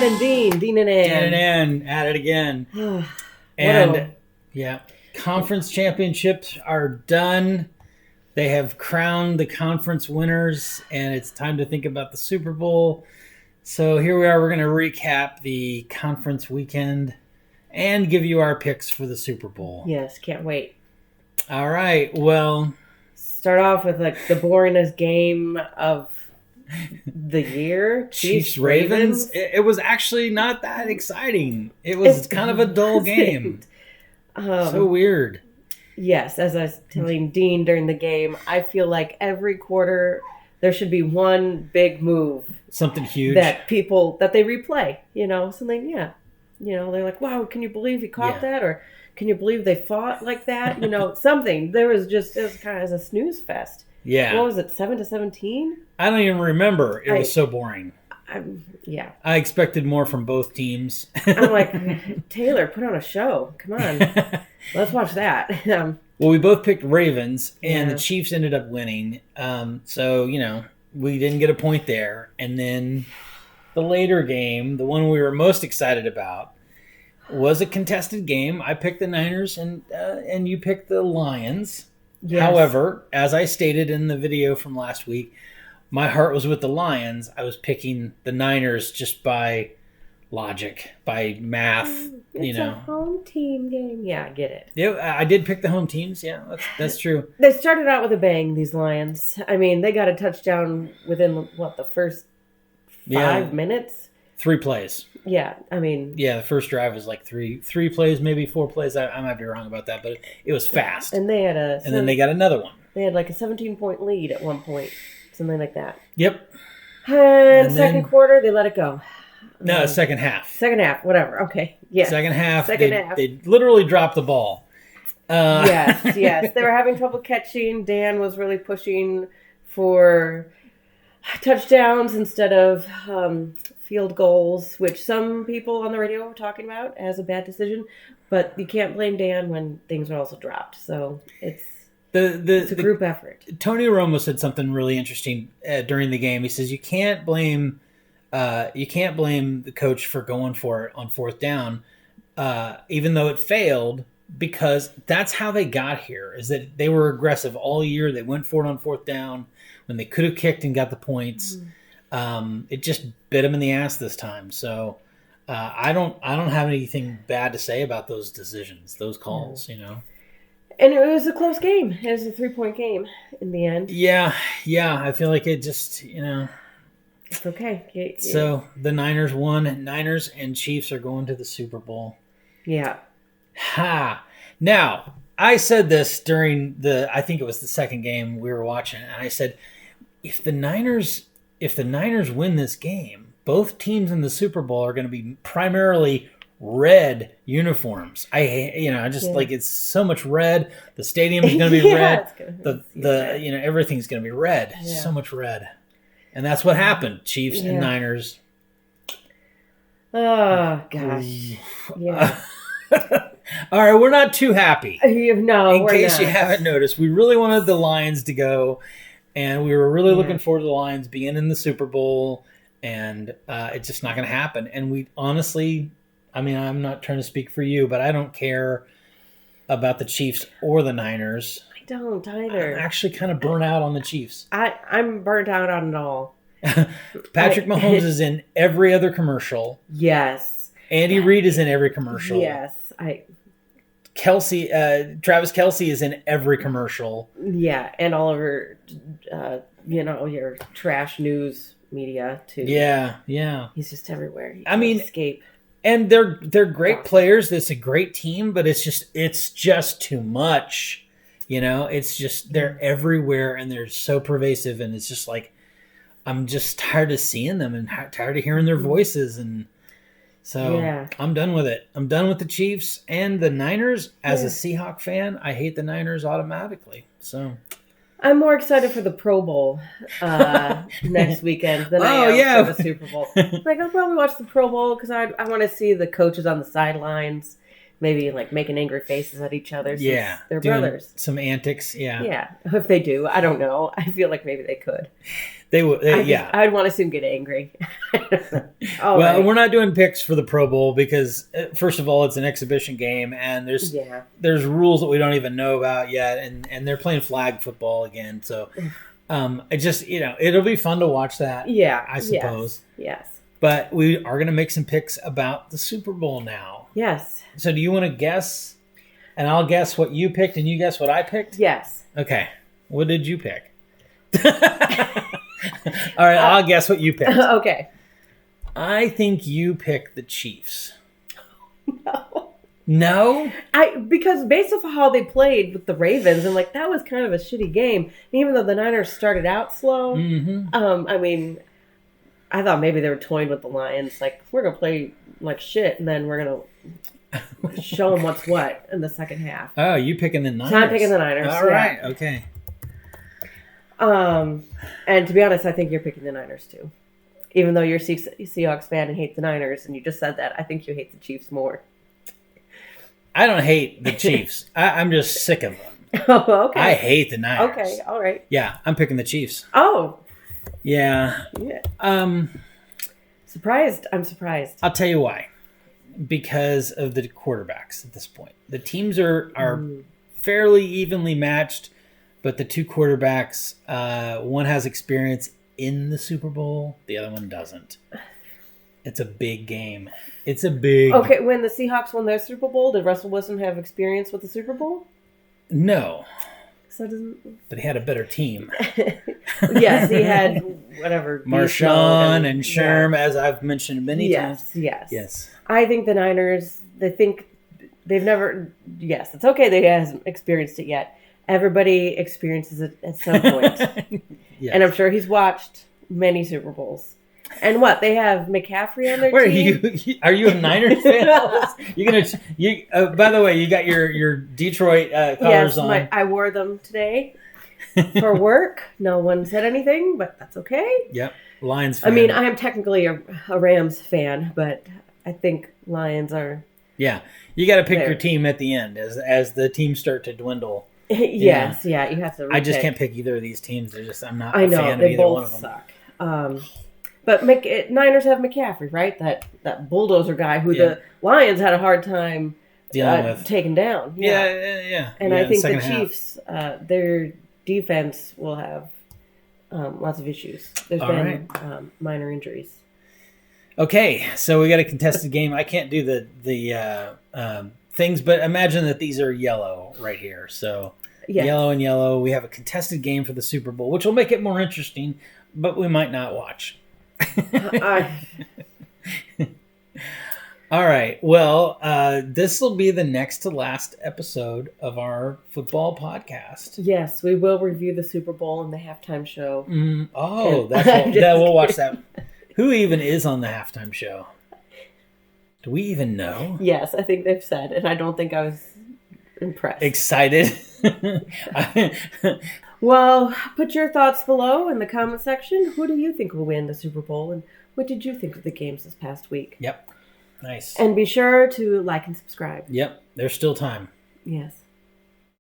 and Dean. Dean and Ann. Dean and Ann at it again. And yeah, conference championships are done. They have crowned the conference winners, and it's time to think about the Super Bowl. So here we are. We're going to recap the conference weekend and give you our picks for the Super Bowl. Yes, can't wait. All right. Well, start off with like the boringest game of the year. Chiefs Ravens. It was actually not that exciting. It was kind of a dull game. So weird. Yes, as I was telling Dean during the game, I feel like every quarter there should be one big move. Something huge. That they replay, something, yeah. They're like, wow, can you believe he caught that? Or can you believe they fought like that? Something. It was kind of a snooze fest. Yeah. What was it, 7-17? I don't even remember. It was so boring. Yeah. I expected more from both teams. I'm like, Taylor, put on a show. Come on. Let's watch that. Well, we both picked Ravens, and the Chiefs ended up winning. So, we didn't get a point there. And then the later game, the one we were most excited about, was a contested game. I picked the Niners, and you picked the Lions. Yes. However, as I stated in the video from last week, my heart was with the Lions. I was picking the Niners just by logic, by math. It's a home team game. Yeah, I get it. Yeah, I did pick the home teams. Yeah, that's true. They started out with a bang, these Lions. I mean, they got a touchdown within, the first 5 minutes? 3 plays. Yeah, I mean... Yeah, the first drive was like three plays, maybe 4 plays. I might be wrong about that, but it was fast. And they had and then they got another one. They had like a 17-point lead at one point. Something like that. Yep. And second quarter, they let it go. No, second half. Second half, whatever. Okay. Yeah. Second half. They literally dropped the ball. Yes. They were having trouble catching. Dan was really pushing for touchdowns instead of field goals, which some people on the radio were talking about as a bad decision. But you can't blame Dan when things are also dropped. So it's a group effort. Tony Romo said something really interesting during the game. He says you can't blame the coach for going for it on fourth down, even though it failed, because that's how they got here. Is that they were aggressive all year. They went for it on fourth down when they could have kicked and got the points. It just bit them in the ass this time. So I don't have anything bad to say about those decisions, those calls. And it was a close game. It was a 3-point game in the end. Yeah. I feel like it just, It's okay. So the Niners won. Niners and Chiefs are going to the Super Bowl. Yeah. Ha. Now, I said this during I think it was the second game we were watching, and I said, if the Niners win this game, both teams in the Super Bowl are going to be primarily red uniforms. Like it's so much red. The stadium is going to be red. Everything's going to be red. Yeah. So much red. And that's what happened. Chiefs and Niners. Oh gosh. Yeah. All right, we're not too happy. No, in case you haven't noticed, we really wanted the Lions to go, and we were really looking forward to the Lions being in the Super Bowl, and it's just not going to happen. And we honestly, I'm not trying to speak for you, but I don't care about the Chiefs or the Niners. I don't either. I'm actually kind of burnt out on the Chiefs. I'm burnt out on it all. Patrick Mahomes is in every other commercial. Yes. Andy Reid is in every commercial. Yes. Travis Kelce is in every commercial. Yeah, and all of your trash news media too. Yeah. He's just everywhere. Escape. And they're great players. It's a great team, but it's just too much. It's just they're everywhere and they're so pervasive, and it's just like I'm just tired of seeing them and tired of hearing their voices, and so I'm done with it. I'm done with the Chiefs and the Niners. As a Seahawk fan, I hate the Niners automatically. So I'm more excited for the Pro Bowl next weekend than I am for the Super Bowl. I'll probably watch the Pro Bowl because I want to see the coaches on the sidelines maybe like making angry faces at each other since they're doing brothers. some antics. Yeah, if they do, I don't know. I feel like maybe they could. They would. I'd want to see them get angry. We're not doing picks for the Pro Bowl because first of all, it's an exhibition game, and there's rules that we don't even know about yet, and they're playing flag football again. So, it'll be fun to watch that. Yeah, I suppose. Yes. But we are going to make some picks about the Super Bowl now. Yes. So do you want to guess? And I'll guess what you picked, and you guess what I picked? Yes. Okay. What did you pick? All right, I'll guess what you picked. Okay. I think you picked the Chiefs. No. No? Because based off of how they played with the Ravens, and like that was kind of a shitty game. And even though the Niners started out slow, I thought maybe they were toying with the Lions. Like, we're going to play like shit, and then we're going to show them what's what in the second half. Oh, you picking the Niners? So I'm picking the Niners. All right, okay. And to be honest, I think you're picking the Niners too. Even though you're a Seahawks fan and hate the Niners, and you just said that, I think you hate the Chiefs more. I don't hate the Chiefs. I'm just sick of them. Oh, okay. I hate the Niners. Okay, all right. Yeah, I'm picking the Chiefs. Oh. Yeah. Surprised. I'm surprised. I'll tell you why. Because of the quarterbacks at this point. The teams are fairly evenly matched, but the two quarterbacks, one has experience in the Super Bowl, the other one doesn't. It's a big game. Okay, when the Seahawks won their Super Bowl, did Russell Wilson have experience with the Super Bowl? No. So doesn't... But he had a better team. Yes, he had whatever. Marshawn and Sherm, as I've mentioned many times. Yes. I think the Niners, they've never... Yes, it's okay they hasn't experienced it yet. Everybody experiences it at some point. Yes. And I'm sure he's watched many Super Bowls. And what, they have McCaffrey on their team? Are you a Niners fan? By the way, you got your Detroit colors on. I wore them today for work. No one said anything, but that's okay. Yep, Lions fan. I mean, I am technically a Rams fan, but I think Lions are. Yeah, you got to pick your team at the end as the teams start to dwindle. Yes, you have to. I just can't pick either of these teams. I'm not. I know, a fan they of either both one of them. suck. But Niners have McCaffrey, right? That bulldozer guy who the Lions had a hard time dealing with, taking down. Yeah. And I think the Chiefs, their defense will have lots of issues. There's been minor injuries. Okay, so we got a contested game. I can't do the things, but imagine that these are yellow right here. So yellow and yellow. We have a contested game for the Super Bowl, which will make it more interesting, but we might not watch. All right. Well, this will be the next to last episode of our football podcast. Yes, we will review the Super Bowl and the halftime show. We'll watch that. Who even is on the halftime show? Do we even know? Yes, I think they've said, and I don't think I was impressed. Excited. Well, put your thoughts below in the comment section. Who do you think will win the Super Bowl, and what did you think of the games this past week? Yep. Nice. And be sure to like and subscribe. Yep. There's still time. Yes.